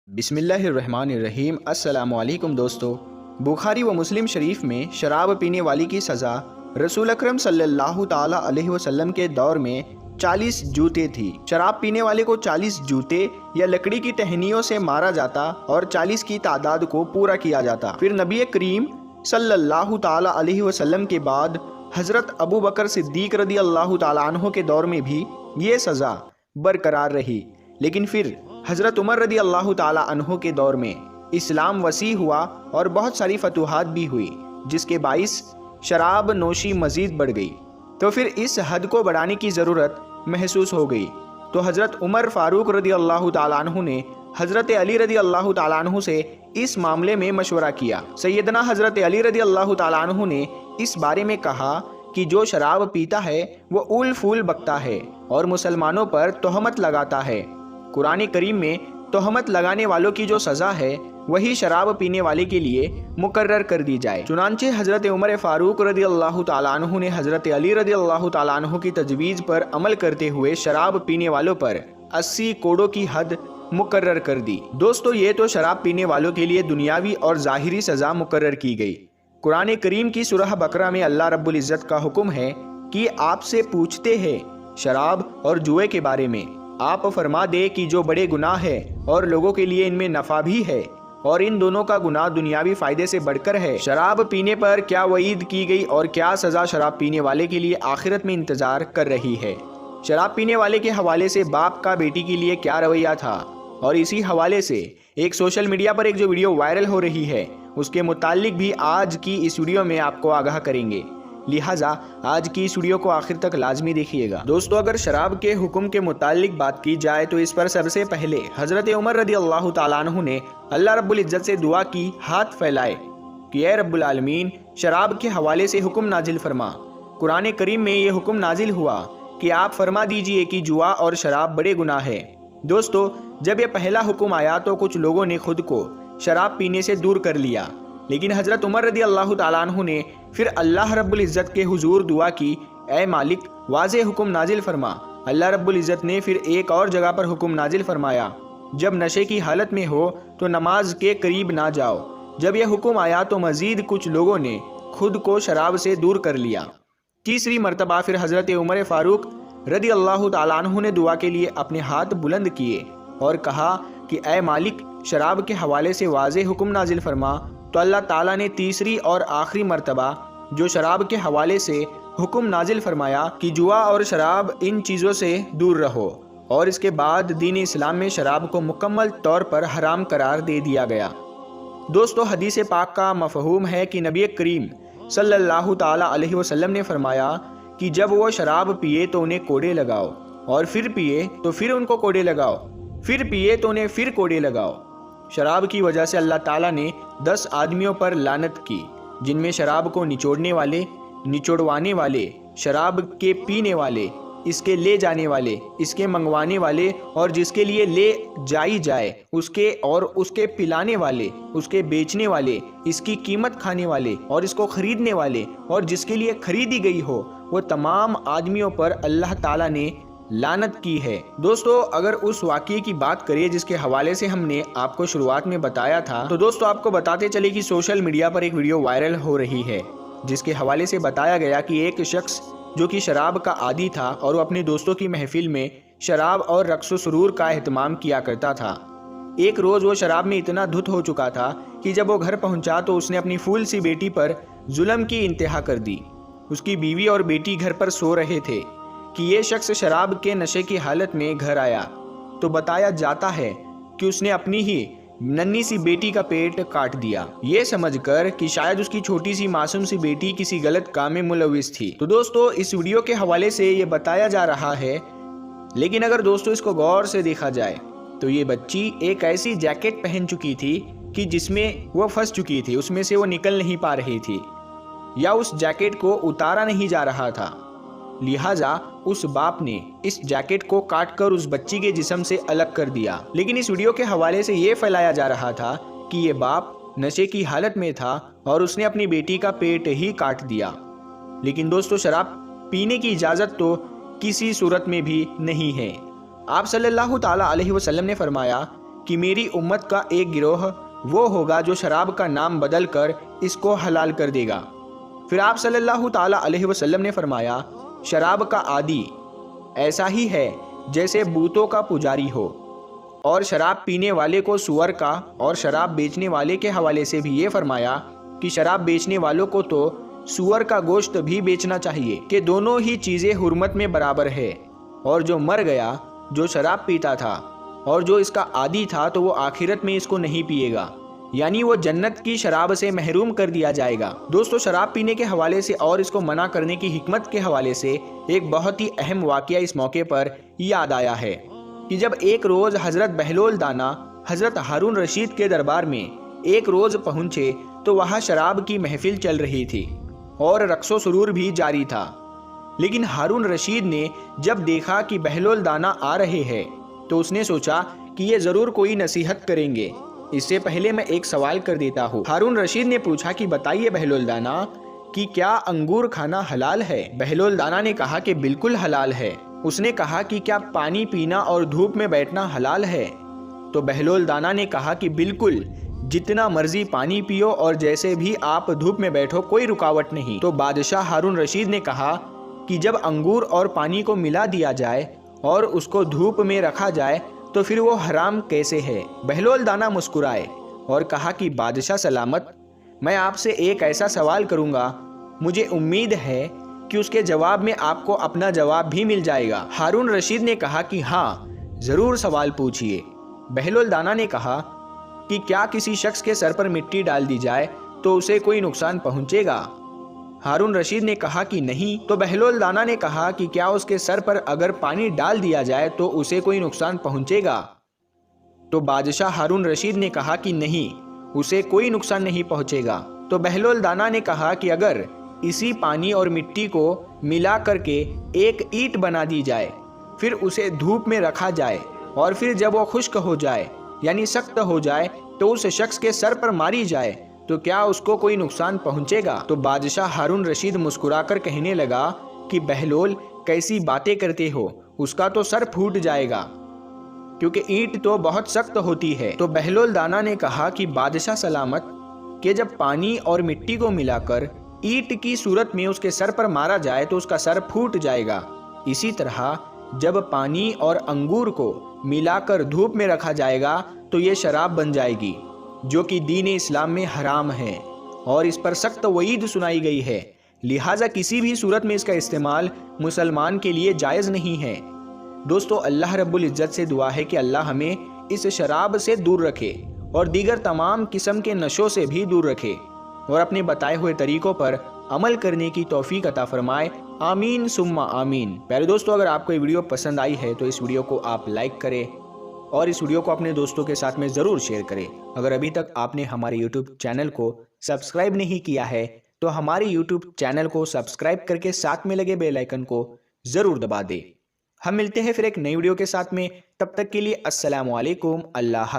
बिस्मिल्लाहिर्रहमानिर्रहीम। अस्सलामुअलैकुम दोस्तों, बुखारी व मुस्लिम शरीफ में शराब पीने वाली की सज़ा रसूल अकरम सल्लल्लाहु ताला अलैहि वसल्लम के दौर में 40 जूते थी। शराब पीने वाले को 40 जूते या लकड़ी की टहनियों से मारा जाता और 40 की तादाद को पूरा किया जाता। फिर नबी करीम सल्लल्लाहु ताला अलैहि वसल्लम के बाद हज़रत अबू बकर सिद्दीक रदी अल्लाहु ताला अन्हु के दौर में भी ये सज़ा बरकरार रही। लेकिन फिर हज़रत उमर रदी अल्लाह ताला अन्हु के दौर में इस्लाम वसी हुआ और बहुत सारी फतूहात भी हुई, जिसके बाइस शराब नोशी मज़ीद बढ़ गई। तो फिर इस हद को बढ़ाने की ज़रूरत महसूस हो गई। तो हज़रत उमर फ़ारूक रदी अल्लाह ताला अन्हु ने हज़रत अली रदी अल्लाह ताला अन्हु से इस मामले में मशवरा किया। सैयदना हज़रत अली रदी अल्लाह ताला अन्हु ने इस बारे में कहा कि जो शराब पीता है वो उल फूल बकता है और मुसलमानों पर तोहमत लगाता है। कुरान करीम में तोहमत लगाने वालों की जो सज़ा है वही शराब पीने वाले के लिए मुकर्रर कर दी जाए। चुनांचे हज़रत उमर फ़ारूक रदी अल्लाह ताला अन्हु ने हज़रत अली रदी अल्लाह ताला अन्हु की तजवीज़ पर अमल करते हुए शराब पीने वालों पर 80 कोड़ों की हद मुकर्रर कर दी। दोस्तों, ये तो शराब पीने वालों के लिए दुनियावी और ज़ाहिरी सज़ा मुकर्रर की गई। कुरान करीम की सूरह बकरा में अल्लाह रब्बुल इज़्ज़त का हुक्म है कि आपसे पूछते हैं शराब और जुए के बारे में, आप फरमा दे कि जो बड़े गुनाह है और लोगों के लिए इनमें नफ़ा भी है और इन दोनों का गुनाह दुनियावी फ़ायदे से बढ़कर है। शराब पीने पर क्या वईद की गई और क्या सज़ा शराब पीने वाले के लिए आखिरत में इंतज़ार कर रही है। शराब पीने वाले के हवाले से बाप का बेटी के लिए क्या रवैया था, और इसी हवाले से एक सोशल मीडिया पर एक जो वीडियो वायरल हो रही है उसके मुतालिक भी आज की इस वीडियो में आपको आगाह करेंगे। लिहाजा आज की इस वीडियो को आखिर तक लाजमी देखिएगा। दोस्तों, अगर शराब के हुक्म के मुतालिक बात की जाए तो इस पर सबसे पहले हज़रत उमर रदी अल्लाह ताला अन्हु ने अल्लाह रब्बुल इज़्ज़त से दुआ की, हाथ फैलाए कि ऐ रब्बुल आलमीन, शराब के हवाले से हुक्म नाजिल फरमा। कुरान करीम में ये हुक्म नाजिल हुआ कि आप फरमा दीजिए कि जुआ और शराब बड़े गुनाह है। दोस्तों, जब यह पहला हुक्म आया तो कुछ लोगों ने खुद को शराब पीने से दूर कर लिया, लेकिन हज़रत उमर रदी अल्लाह ताला अन्हु ने फिर अल्लाह रब्बुल इज़्ज़त के हुजूर दुआ की, ऐ मालिक, वाज़े हुक्म नाजिल फरमा। अल्लाह रब्बुल इज़्ज़त ने फिर एक और जगह पर हुक्म नाजिल फरमाया, जब नशे की हालत में हो तो नमाज के करीब ना जाओ। जब यह हुक्म आया तो मज़ीद कुछ लोगों ने खुद को शराब से दूर कर लिया। तीसरी मरतबा फिर हज़रत उमर फ़ारूक रदी अल्लाह ताला अन्हु ने दुआ के लिए अपने हाथ बुलंद किए और कहा कि ऐ मालिक, शराब के हवाले से वाज़े हुक्म नाजिल फरमा। तो अल्लाह ताला ने तीसरी और आखिरी मरतबा जो शराब के हवाले से हुक्म नाजिल फरमाया कि जुआ और शराब, इन चीज़ों से दूर रहो, और इसके बाद दीन इस्लाम में शराब को मुकम्मल तौर पर हराम करार दे दिया गया। दोस्तों, हदीस पाक का मफ़हूम है कि नबी करीम सल्लल्लाहु ताला अलैहि वसल्लम ने फरमाया कि जब वो शराब पिए तो उन्हें कोड़े लगाओ, और फिर पिए तो फिर उनको कोड़े लगाओ, फिर पिए तो उन्हें फिर कोड़े लगाओ। शराब की वजह से अल्लाह ताला ने 10 आदमियों पर लानत की, जिनमें शराब को निचोड़ने वाले, निचोड़वाने वाले, शराब के पीने वाले, इसके ले जाने वाले, इसके मंगवाने वाले और जिसके लिए ले जाई जाए उसके, और उसके पिलाने वाले, उसके बेचने वाले, इसकी कीमत खाने वाले और इसको खरीदने वाले और जिसके लिए खरीदी गई हो, वो तमाम आदमियों पर अल्लाह ताला ने लानत की है। दोस्तों, अगर उस वाक़ये की बात करें जिसके हवाले से हमने आपको शुरुआत में बताया था, तो दोस्तों आपको बताते चले कि सोशल मीडिया पर एक वीडियो वायरल हो रही है जिसके हवाले से बताया गया कि एक शख्स जो कि शराब का आदी था और वो अपने दोस्तों की महफिल में शराब और रक्स व सुरूर का एहतमाम किया करता था। एक रोज़ वो शराब में इतना धुत हो चुका था कि जब वो घर पहुंचा तो उसने अपनी फूल सी बेटी पर जुल्म की इंतहा कर दी। उसकी बीवी और बेटी घर पर सो रहे थे कि ये शख्स शराब के नशे की हालत में घर आया तो बताया जाता है कि उसने अपनी ही नन्ही सी बेटी का पेट काट दिया, ये समझकर कि शायद उसकी छोटी सी मासूम सी बेटी किसी गलत काम में मुलविस थी। तो दोस्तों, इस वीडियो के हवाले से ये बताया जा रहा है, लेकिन अगर दोस्तों इसको गौर से देखा जाए तो ये बच्ची एक ऐसी जैकेट पहन चुकी थी कि जिसमें वो फंस चुकी थी, उसमें से वो निकल नहीं पा रही थी या उस जैकेट को उतारा नहीं जा रहा था। लिहाजा उस बाप ने इस जैकेट को काटकर उस बच्ची के जिस्म से अलग कर दिया। लेकिन इस वीडियो के हवाले से ये फैलाया जा रहा था कि ये बाप नशे की हालत में था और उसने अपनी बेटी का पेट ही काट दिया। लेकिन दोस्तों, शराब पीने की इजाज़त तो किसी सूरत में भी नहीं है। आप सल्लल्लाहु ताला अलैहि वसल्लम ने फरमाया कि मेरी उम्मत का एक गिरोह वो होगा जो शराब का नाम बदल कर इसको हलाल कर देगा। फिर आप सल्लल्लाहु ताला अलैहि वसल्लम ने फरमाया, शराब का आदी ऐसा ही है जैसे बूतों का पुजारी हो। और शराब पीने वाले को सुअर का, और शराब बेचने वाले के हवाले से भी ये फरमाया कि शराब बेचने वालों को तो सुअर का गोश्त भी बेचना चाहिए, कि दोनों ही चीज़ें हुर्मत में बराबर है। और जो मर गया, जो शराब पीता था और जो इसका आदी था, तो वो आखिरत में इसको नहीं पिएगा, यानी वो जन्नत की शराब से महरूम कर दिया जाएगा। दोस्तों, शराब पीने के हवाले से और इसको मना करने की हिकमत के हवाले से एक बहुत ही अहम वाक़या इस मौके पर याद आया है कि जब एक रोज़ हज़रत बहलोल दाना हज़रत हारून रशीद के दरबार में एक रोज़ पहुँचे तो वहाँ शराब की महफिल चल रही थी और रक्सो सुरूर भी जारी था। लेकिन हारून रशीद ने जब देखा कि बहलोल दाना आ रहे हैं तो उसने सोचा कि ये ज़रूर कोई नसीहत करेंगे। इससे पहले मैं एक सवाल कर देता हूँ। हारून रशीद ने पूछा कि बताइए बहलोल दाना कि क्या अंगूर खाना हलाल है? बहलोल दाना ने कहा कि बिल्कुल हलाल है। उसने कहा कि क्या पानी पीना और धूप में बैठना हलाल है? तो बहलोल दाना ने कहा कि बिल्कुल, जितना मर्जी पानी पियो और जैसे भी आप धूप में बैठो, कोई रुकावट नहीं। तो बादशाह हारून रशीद ने कहा कि जब अंगूर और पानी को मिला दिया जाए और उसको धूप में रखा जाए तो फिर वो हराम कैसे है? बहलोल दाना मुस्कुराए और कहा कि बादशाह सलामत, मैं आपसे एक ऐसा सवाल करूंगा, मुझे उम्मीद है कि उसके जवाब में आपको अपना जवाब भी मिल जाएगा। हारून रशीद ने कहा कि हाँ, ज़रूर सवाल पूछिए। बहलोल दाना ने कहा कि क्या किसी शख्स के सर पर मिट्टी डाल दी जाए तो उसे कोई नुकसान पहुंचेगा? हारून रशीद ने कहा कि नहीं। तो बहलोल दाना ने कहा कि क्या उसके सर पर अगर पानी डाल दिया जाए तो उसे कोई नुकसान पहुंचेगा? तो बादशाह हारून रशीद ने कहा कि नहीं, उसे कोई नुकसान नहीं पहुंचेगा। तो बहलोल दाना ने कहा कि अगर इसी पानी और मिट्टी को मिला करके एक ईंट बना दी जाए, फिर उसे धूप में रखा जाए और फिर जब वो खुश्क हो जाए यानी सख्त हो जाए तो उस शख्स के सर पर मारी जाए तो क्या उसको कोई नुकसान पहुंचेगा? तो बादशाह हारून रशीद मुस्कुराकर कहने लगा कि बहलोल, कैसी बातें करते हो, उसका तो सर फूट जाएगा क्योंकि ईंट तो बहुत सख्त होती है। तो बहलोल दाना ने कहा कि बादशाह सलामत, कि जब पानी और मिट्टी को मिलाकर ईंट की सूरत में उसके सर पर मारा जाए तो उसका सर फूट जाएगा। इसी तरह जब पानी और अंगूर को मिलाकर धूप में रखा जाएगा तो ये शराब बन जाएगी, जो कि दीन इस्लाम में हराम है और इस पर सख्त वईद सुनाई गई है। लिहाजा किसी भी सूरत में इसका इस्तेमाल मुसलमान के लिए जायज़ नहीं है। दोस्तों, अल्लाह रब्बुल इज़्ज़त से दुआ है कि अल्लाह हमें इस शराब से दूर रखे और दीगर तमाम किस्म के नशों से भी दूर रखे और अपने बताए हुए तरीक़ों पर अमल करने की तौफीक अता फरमाए। आमीन सुम्मा आमीन। प्यारे दोस्तों, अगर आपको ये वीडियो पसंद आई है तो इस वीडियो को आप लाइक करें और इस वीडियो को अपने दोस्तों के साथ में ज़रूर शेयर करें। अगर अभी तक आपने हमारे YouTube चैनल को सब्सक्राइब नहीं किया है तो हमारे YouTube चैनल को सब्सक्राइब करके साथ में लगे बेल आइकन को ज़रूर दबा दें। हम मिलते हैं फिर एक नई वीडियो के साथ में, तब तक के लिए अस्सलामु अलैकुम। अल्लाह।